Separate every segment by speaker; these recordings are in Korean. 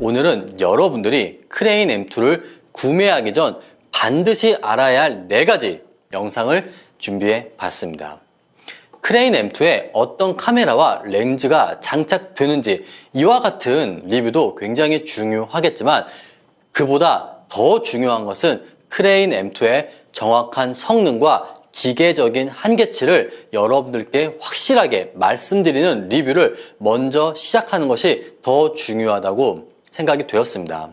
Speaker 1: 오늘은 여러분들이 크레인 M2를 구매하기 전 반드시 알아야 할 4가지 영상을 준비해 봤습니다. 크레인 M2에 어떤 카메라와 렌즈가 장착되는지 이와 같은 리뷰도 굉장히 중요하겠지만 그보다 더 중요한 것은 크레인 M2의 정확한 성능과 기계적인 한계치를 여러분들께 확실하게 말씀드리는 리뷰를 먼저 시작하는 것이 더 중요하다고 생각이 되었습니다.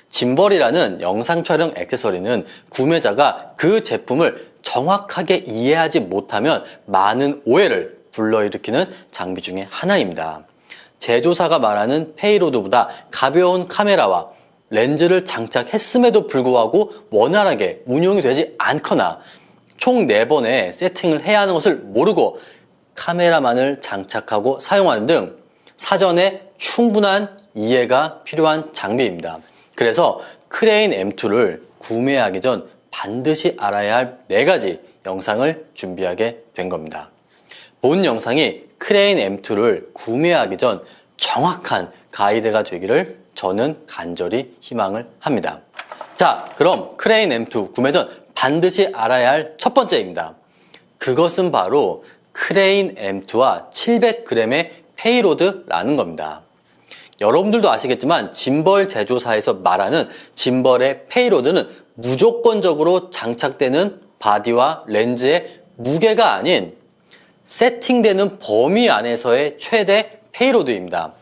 Speaker 1: 짐벌이라는 영상 촬영 액세서리는 구매자가 그 제품을 정확하게 이해하지 못하면 많은 오해를 불러일으키는 장비 중에 하나입니다. 제조사가 말하는 페이로드보다 가벼운 카메라와 렌즈를 장착했음에도 불구하고 원활하게 운용이 되지 않거나 총 4번의 세팅을 해야 하는 것을 모르고 카메라만을 장착하고 사용하는 등 사전에 충분한 이해가 필요한 장비입니다. 그래서 크레인 M2를 구매하기 전 반드시 알아야 할 4가지 영상을 준비하게 된 겁니다. 본 영상이 크레인 M2를 구매하기 전 정확한 가이드가 되기를 저는 간절히 희망을 합니다. 자, 그럼 크레인 M2 구매 전 반드시 알아야 할 첫 번째입니다. 그것은 바로 크레인 M2와 700g의 페이로드라는 겁니다. 여러분들도 아시겠지만 짐벌 제조사에서 말하는 짐벌의 페이로드는 무조건적으로 장착되는 바디와 렌즈의 무게가 아닌 세팅되는 범위 안에서의 최대 페이로드입니다.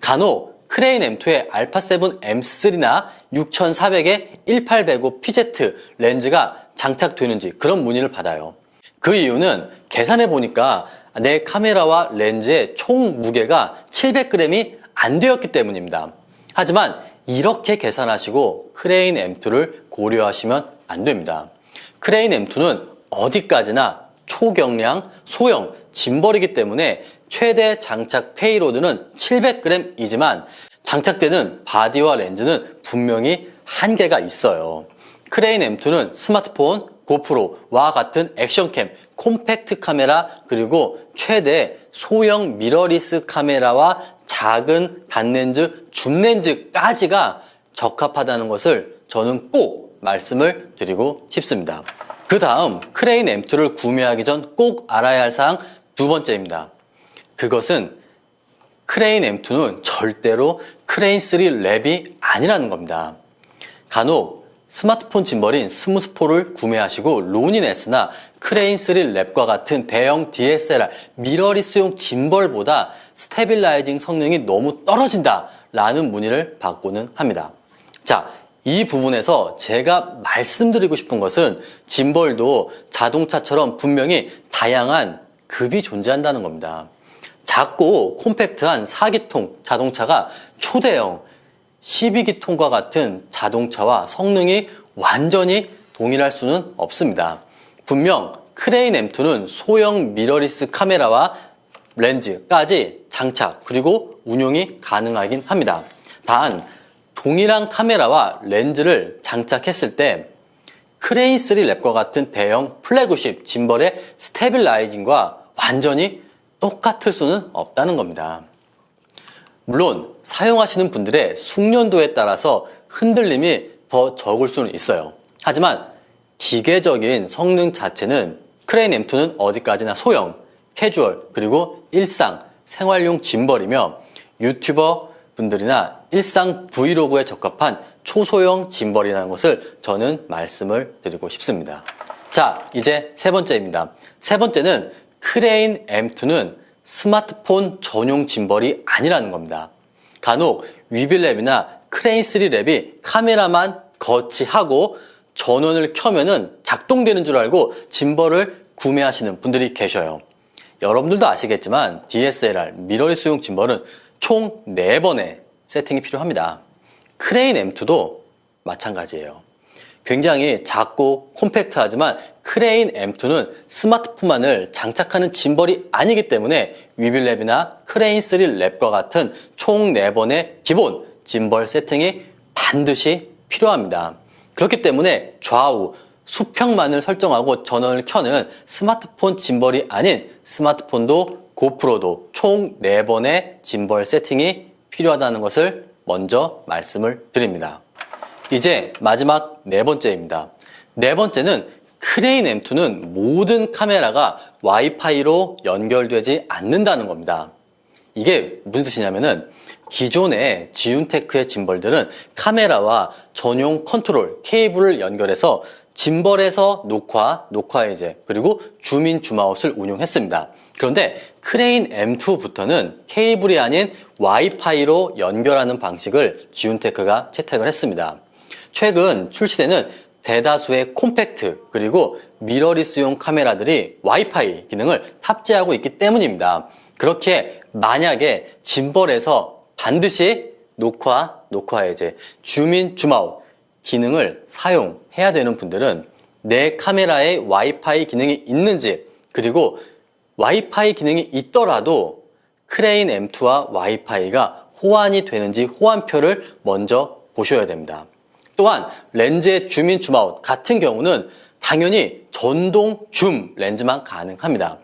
Speaker 1: 간혹 크레인 M2의 알파7 M3나 6400의 1805 PZ 렌즈가 장착되는지 그런 문의를 받아요. 그 이유는 계산해 보니까 내 카메라와 렌즈의 총 무게가 700g이 안 되었기 때문입니다. 하지만 이렇게 계산하시고 크레인 M2를 고려하시면 안 됩니다. 크레인 M2는 어디까지나 초경량, 소형, 짐벌이기 때문에 최대 장착 페이로드는 700g이지만 장착되는 바디와 렌즈는 분명히 한계가 있어요. 크레인 M2는 스마트폰, 고프로와 같은 액션캠, 콤팩트 카메라, 그리고 최대 소형 미러리스 카메라와 작은 단렌즈, 줌렌즈까지가 적합하다는 것을 저는 꼭 말씀을 드리고 싶습니다. 그 다음 크레인 M2를 구매하기 전 꼭 알아야 할 사항 2번째입니다. 그것은 크레인 M2는 절대로 크레인 3 랩이 아니라는 겁니다. 간혹 스마트폰 짐벌인 스무스4를 구매하시고 로닌 S나 크레인 3 랩과 같은 대형 DSLR 미러리스용 짐벌보다 스테빌라이징 성능이 너무 떨어진다 라는 문의를 받고는 합니다. 자, 이 부분에서 제가 말씀드리고 싶은 것은 짐벌도 자동차처럼 분명히 다양한 급이 존재한다는 겁니다. 작고 콤팩트한 4기통 자동차가 초대형 12기통과 같은 자동차와 성능이 완전히 동일할 수는 없습니다. 분명 크레인 M2는 소형 미러리스 카메라와 렌즈까지 장착 그리고 운용이 가능하긴 합니다. 단 동일한 카메라와 렌즈를 장착했을 때 크레인 3 랩과 같은 대형 플래그십 짐벌의 스테빌라이징과 완전히 똑같을 수는 없다는 겁니다. 물론 사용하시는 분들의 숙련도에 따라서 흔들림이 더 적을 수는 있어요. 하지만 기계적인 성능 자체는 크레인 M2는 어디까지나 소형, 캐주얼, 그리고 일상, 생활용 짐벌이며 유튜버 분들이나 일상 브이로그에 적합한 초소형 짐벌이라는 것을 저는 말씀을 드리고 싶습니다. 자, 이제 세 번째입니다. 세 번째는 크레인 M2는 스마트폰 전용 짐벌이 아니라는 겁니다. 간혹 위빌랩이나 크레인 3 랩이 카메라만 거치하고 전원을 켜면은 작동되는 줄 알고 짐벌을 구매하시는 분들이 계셔요. 여러분들도 아시겠지만 DSLR 미러리스용 짐벌은 총 4번의 세팅이 필요합니다. 크레인 M2도 마찬가지예요. 굉장히 작고 콤팩트하지만 크레인 M2는 스마트폰만을 장착하는 짐벌이 아니기 때문에 위빌랩이나 크레인 3 랩과 같은 총 4번의 기본 짐벌 세팅이 반드시 필요합니다. 그렇기 때문에 좌우 수평만을 설정하고 전원을 켜는 스마트폰 짐벌이 아닌 스마트폰도 고프로도 총 4번의 짐벌 세팅이 필요하다는 것을 먼저 말씀을 드립니다. 이제 마지막 네 번째입니다. 네 번째는 크레인 M2는 모든 카메라가 와이파이로 연결되지 않는다는 겁니다. 이게 무슨 뜻이냐면은 기존의 지윤테크의 짐벌들은 카메라와 전용 컨트롤, 케이블을 연결해서 짐벌에서 녹화 해제, 그리고 줌인, 줌아웃을 운용했습니다. 그런데 크레인 M2부터는 케이블이 아닌 와이파이로 연결하는 방식을 지윤테크가 채택을 했습니다. 최근 출시되는 대다수의 콤팩트 그리고 미러리스용 카메라들이 와이파이 기능을 탑재하고 있기 때문입니다. 그렇게 만약에 짐벌에서 반드시 녹화 해제, 줌인, 줌아웃 기능을 사용해야 되는 분들은 내 카메라에 와이파이 기능이 있는지, 그리고 와이파이 기능이 있더라도 크레인 M2와 와이파이가 호환이 되는지 호환표를 먼저 보셔야 됩니다. 또한 렌즈의 줌인, 줌아웃 같은 경우는 당연히 전동 줌 렌즈만 가능합니다.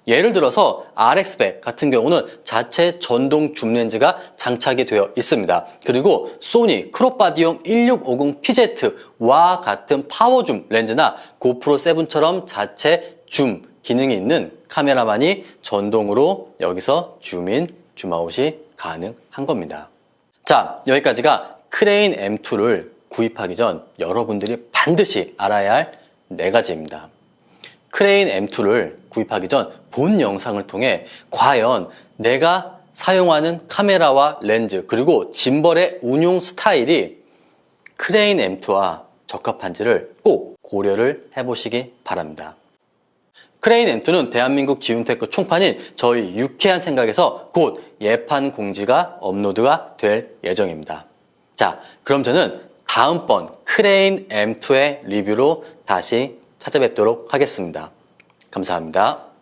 Speaker 1: 예를 들어서 RX100 같은 경우는 자체 전동 줌 렌즈가 장착이 되어 있습니다. 그리고 소니 크롭바디용 1650PZ와 같은 파워줌 렌즈나 고프로 7처럼 자체 줌 기능이 있는 카메라만이 전동으로 여기서 줌인, 줌아웃이 가능한 겁니다. 자, 여기까지가 크레인 M2를 구입하기 전 여러분들이 반드시 알아야 할 4가지입니다. 크레인 M2를 구입하기 전 본 영상을 통해 과연 내가 사용하는 카메라와 렌즈 그리고 짐벌의 운용 스타일이 크레인 M2와 적합한지를 꼭 고려를 해보시기 바랍니다. 크레인 M2는 대한민국 지윤테크 총판인 저희 유쾌한 생각에서 곧 예판 공지가 업로드가 될 예정입니다. 자, 그럼 저는 다음번 크레인 M2의 리뷰로 다시 찾아뵙도록 하겠습니다. 감사합니다.